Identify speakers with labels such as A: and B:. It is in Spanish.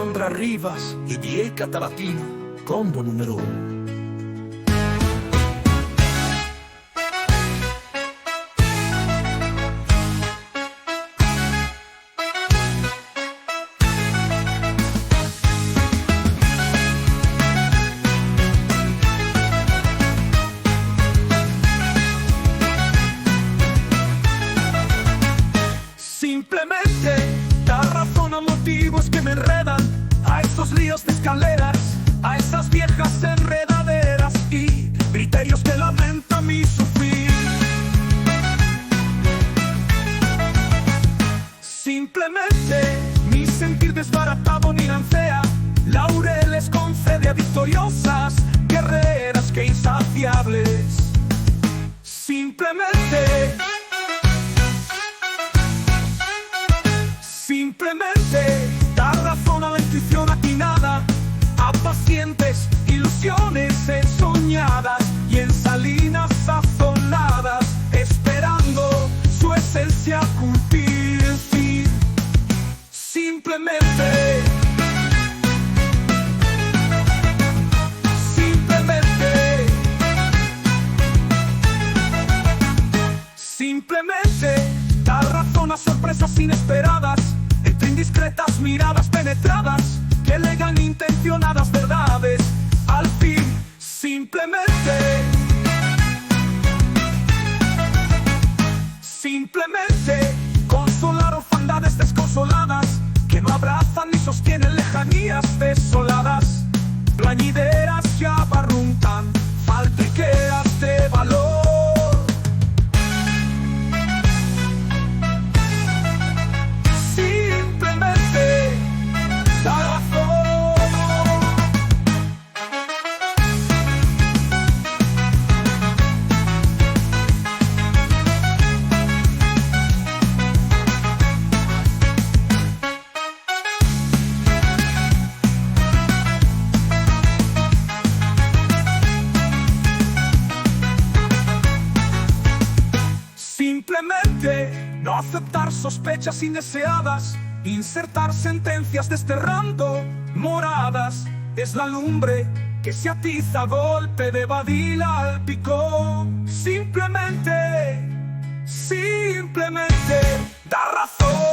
A: Sandra Rivas y Diego Catalatino, combo número 1.
B: Simplemente da razón a motivos que me enredan, a esos líos de escaleras, a esas viejas enredaderas y criterios que lamentan mi sufrir. Simplemente mi sentir desbaratado ni lancea laureles concede a victoriosas guerreras que insaciables. Simplemente da razón a la intuición atinada, a pacientes ilusiones ensoñadas y en salinas sazonadas, esperando su esencia cultivar. Simplemente da razón a sorpresas inesperadas, entre indiscretas miradas penetradas que legan intencionadas verdades. Al fin, simplemente consolar orfandades desconsoladas que no abrazan ni sostienen lejanías desoladas. Plañideras que abarruntan faltriqueras de valor. Simplemente no aceptar sospechas indeseadas, insertar sentencias desterrando moradas. Es la lumbre que se atiza a golpe de badila al picón. Simplemente da razón.